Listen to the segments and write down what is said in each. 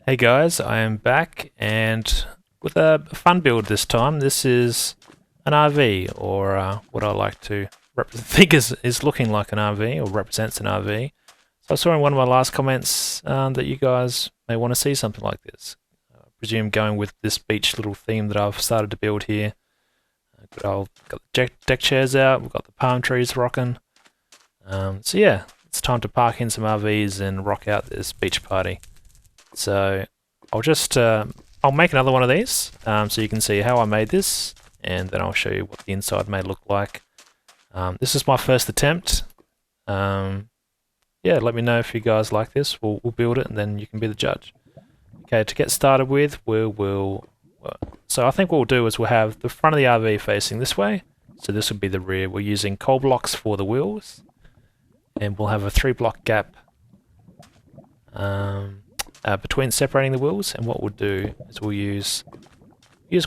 Hey guys, I am back and with a fun build this time. This is an RV, or what I like to think is looking like an RV, or represents an RV. So I saw in one of my last comments that you guys may want to see something like this. I presume going with this beach little theme that I've started to build here. Got the deck chairs out, we've got the palm trees rocking. So yeah, it's time to park in some RVs and rock out this beach party. So I'll make another one of these so you can see how I made this, and then I'll show you what the inside may look like. This is my first attempt. Yeah, let me know if you guys like this. We'll build it and then you can be the judge. Okay, to get started with, so I think what we'll do is we'll have the front of the RV facing this way. So this will be the rear. We're using coal blocks for the wheels, and we'll have a 3-block gap between separating the wheels. And what we'll do is we'll use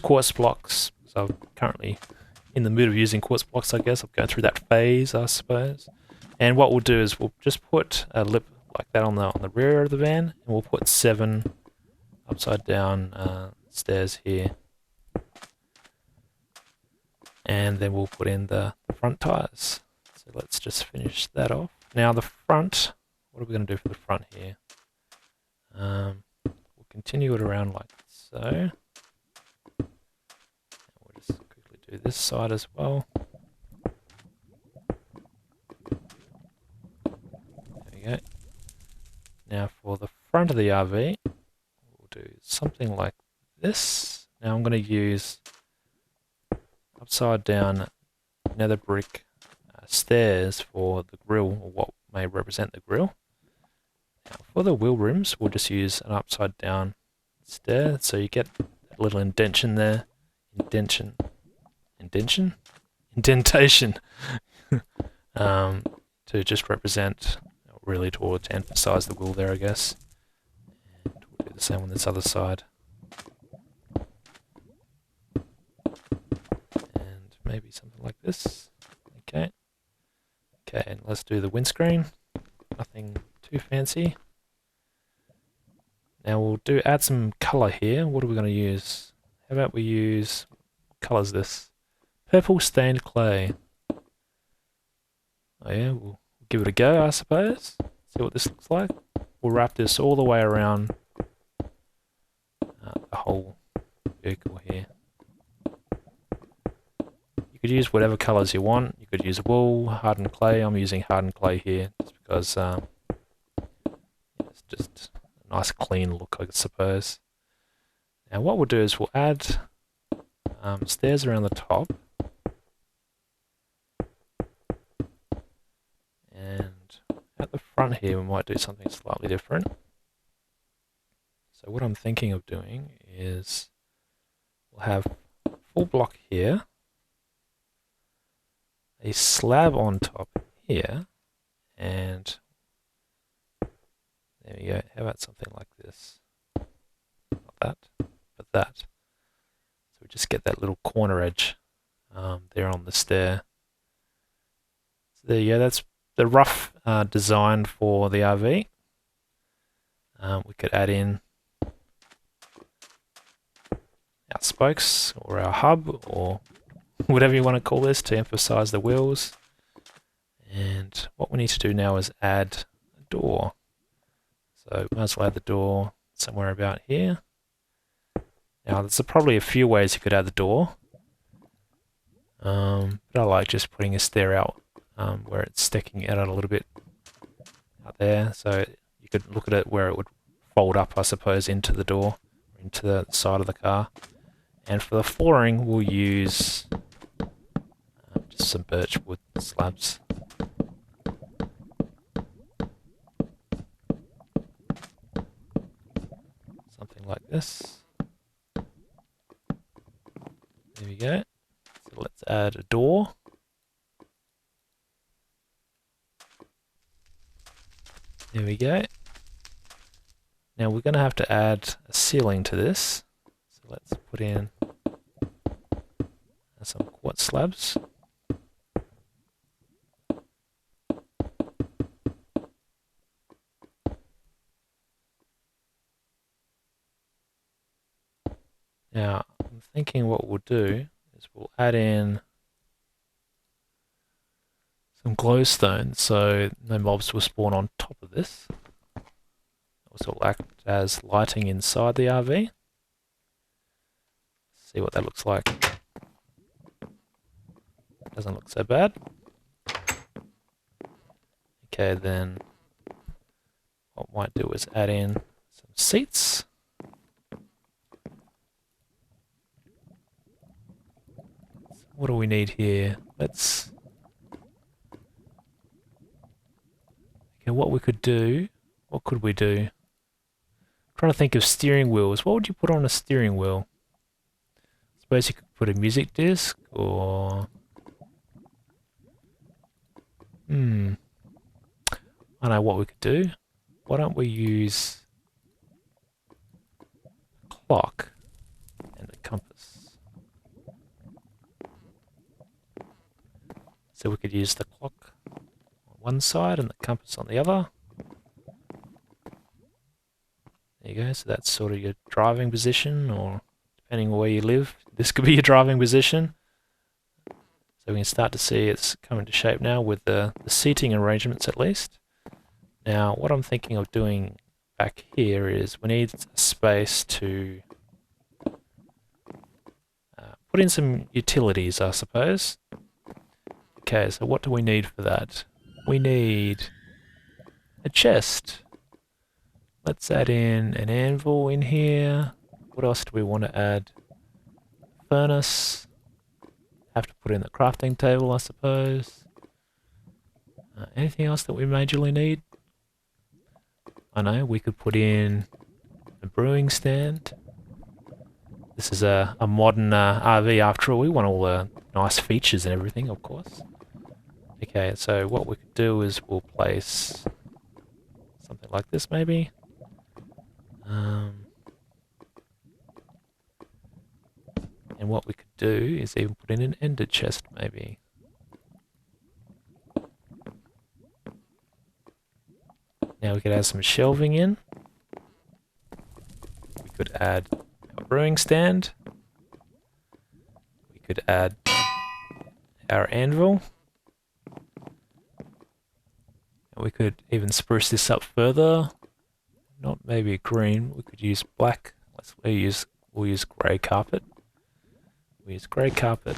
quartz blocks. So I'm currently in the mood of using quartz blocks, I guess. I'm going through that phase, I suppose. And what we'll do is we'll just put a lip like that on the rear of the van, and we'll put 7 upside down stairs here. And then we'll put in the front tires. So let's just finish that off. Now the front, what are we going to do for the front here? We'll continue it around like so. And we'll just quickly do this side as well. There we go. Now for the front of the RV, we'll do something like this. Now I'm going to use upside down nether brick stairs for the grill, or what may represent the grill. Now for the wheel rims, we'll just use an upside down stair, so you get a little indentation there. Indentation to just represent, really to emphasize the wheel there, I guess. And we'll do the same on this other side. And maybe something like this. Okay. Okay, and let's do the windscreen. Nothing too fancy. Now we'll add some color here. What are we going to use? How about we use, what color is this? Purple stained clay. Oh yeah, we'll give it a go, I suppose. See what this looks like. We'll wrap this all the way around the whole vehicle here. You could use whatever colors you want. You could use wool, hardened clay. I'm using hardened clay here just because it's just a nice clean look, I suppose. Now what we'll do is we'll add stairs around the top. And at the front here we might do something slightly different. So what I'm thinking of doing is we'll have a full block here, a slab on top here, and there we go. How about something like this? Not that, but that. So we just get that little corner edge there on the stair. So there you go. That's the rough design for the RV. We could add in our spokes or our hub or whatever you want to call this to emphasize the wheels. And what we need to do now is add a door. So we might as well add the door somewhere about here. Now there's probably a few ways you could add the door. But I like just putting a stair out where it's sticking out a little bit out there. So you could look at it where it would fold up, I suppose, into the door, into the side of the car. And for the flooring, we'll use just some birch wood slabs. Something like this. There we go. So let's add a door. There we go. Now we're going to have to add a ceiling to this. So let's put in some quartz slabs. Now, I'm thinking what we'll do is we'll add in some glowstone so no mobs will spawn on top of this. Also will act as lighting inside the RV. See what that looks like. Doesn't look so bad. Okay, then what I might do is add in some seats. What do we need here? Okay, what we could do, what could we do? I'm trying to think of steering wheels. What would you put on a steering wheel? I suppose you could put a music disc or... I don't know what we could do. Why don't we use a clock and a compass? So we could use the clock on one side and the compass on the other. There you go, so that's sort of your driving position, or depending on where you live, this could be your driving position. So we can start to see it's coming to shape now with the seating arrangements at least. Now what I'm thinking of doing back here is we need a space to put in some utilities, I suppose. Okay, so what do we need for that? We need a chest. Let's add in an anvil in here. What else do we want to add? Furnace. Have to put in the crafting table, I suppose. Anything else that we majorly need? I know, we could put in a brewing stand. This is a modern RV after all. We want all the nice features and everything, of course. Okay, so what we could do is we'll place something like this maybe. And what we could do is even put in an ender chest maybe. Now we could add some shelving in. We could add our brewing stand. We could add our anvil. And we could even spruce this up further. Not maybe green, we could use black. We'll use grey carpet. We use grey carpet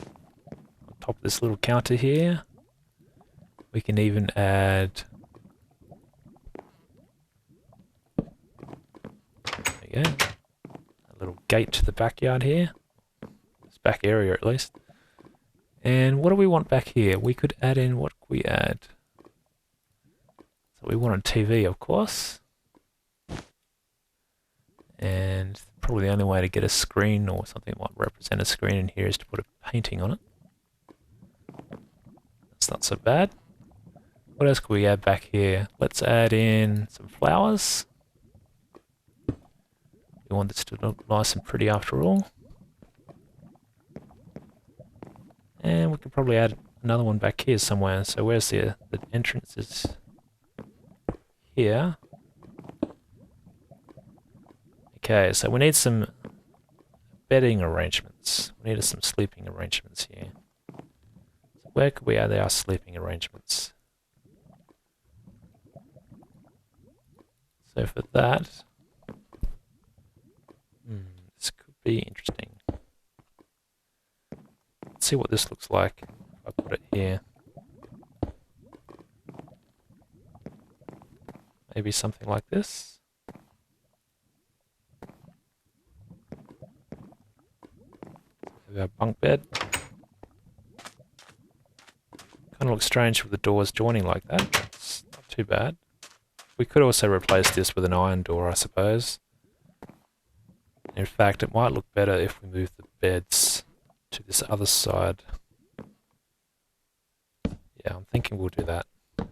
on top of this little counter here. We can even add... There you go. A little gate to the backyard here. This back area at least. And what do we want back here? We could add in, what could we add? So we want a TV, of course. And probably the only way to get a screen or something that might represent a screen in here is to put a painting on it. That's not so bad. What else could we add back here? Let's add in some flowers. We want this to look nice and pretty after all. And we could probably add another one back here somewhere. So where's the entrance is here. Okay, so we need some bedding arrangements. We need some sleeping arrangements here. So where could we add our sleeping arrangements? So for that, this could be interesting. Let's see what this looks like if I put it here. Maybe something like this. Our bunk bed. Kind of looks strange with the doors joining like that. It's not too bad. We could also replace this with an iron door, I suppose. In fact, it might look better if we move the beds to this other side. Yeah, I'm thinking we'll do that. So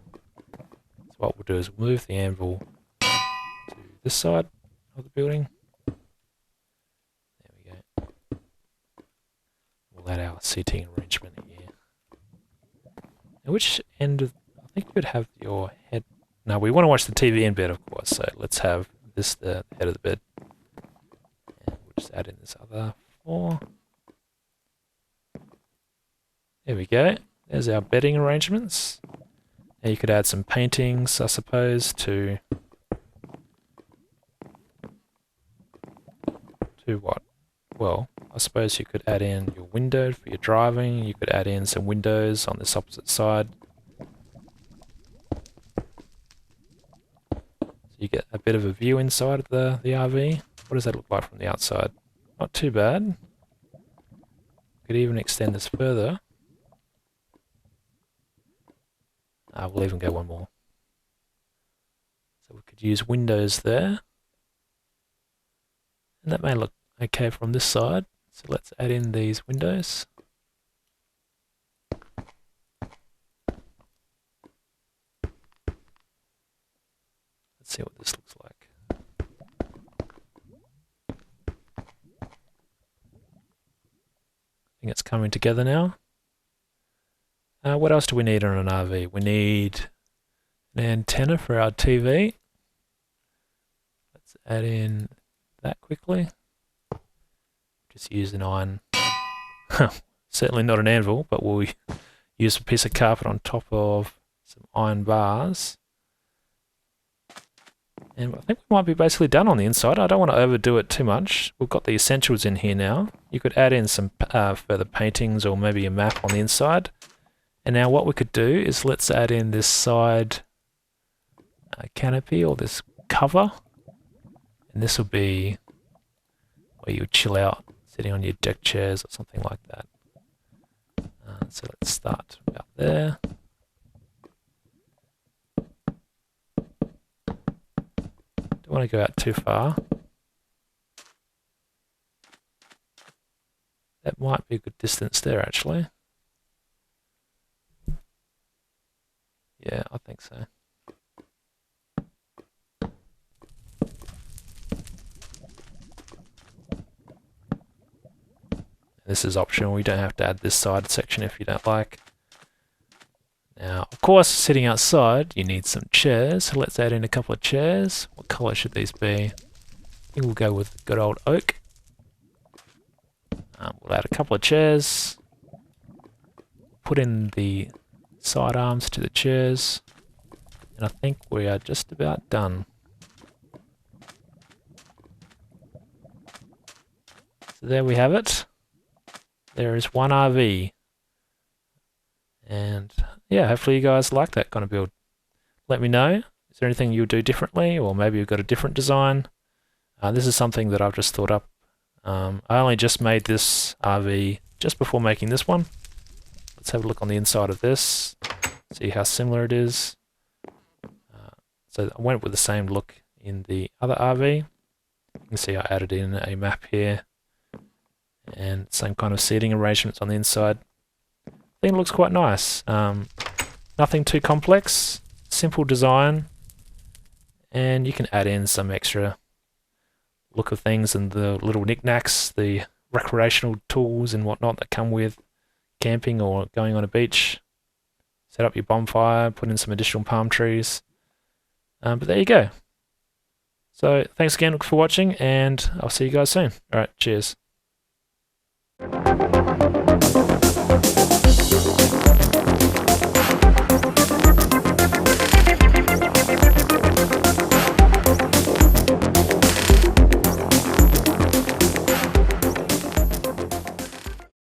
what we'll do is we'll move the anvil to this side of the building. There we go. We'll add our seating arrangement here. Now which end of... I think you could have your head... No, we want to watch the TV in bed, of course, so let's have this the head of the bed. And we'll just add in this other before. There we go. There's our bedding arrangements. Now you could add some paintings, I suppose, to what? Well, I suppose you could add in your window for your driving. You could add in some windows on this opposite side. So you get a bit of a view inside of the RV. What does that look like from the outside? Not too bad. Could even extend this further. We'll even go one more. So we could use windows there. And that may look okay from this side. So let's add in these windows. Let's see what this looks like. I think it's coming together now. What else do we need on an RV? We need an antenna for our TV. Let's add in that quickly. Just use an iron. Certainly not an anvil, but we'll use a piece of carpet on top of some iron bars. And I think we might be basically done on the inside. I don't want to overdo it too much. We've got the essentials in here now. You could add in some further paintings or maybe a map on the inside. And now what we could do is let's add in this side canopy or this cover. And this will be where you would chill out sitting on your deck chairs or something like that. So let's start about there. Don't want to go out too far. That might be a good distance there actually. Yeah, I think so. This is optional. We don't have to add this side section if you don't like. Now, of course, sitting outside, you need some chairs. So let's add in a couple of chairs. What color should these be? I think we'll go with good old oak. We'll add a couple of chairs. Put in the side arms to the chairs. And I think we are just about done. So there we have it. There is one RV. And yeah, hopefully you guys like that kind of build. Let me know. Is there anything you would do differently, or maybe you've got a different design? This is something that I've just thought up. I only just made this RV just before making this one. Let's have a look on the inside of this, see how similar it is. So I went with the same look in the other RV. You can see I added in a map here and same kind of seating arrangements on the inside. I think it looks quite nice. Nothing too complex, simple design, and you can add in some extra look of things and the little knickknacks, the recreational tools and whatnot that come with camping or going on a beach. Set up your bonfire, put in some additional palm trees. But there you go. So thanks again for watching, and I'll see you guys soon. Alright, cheers.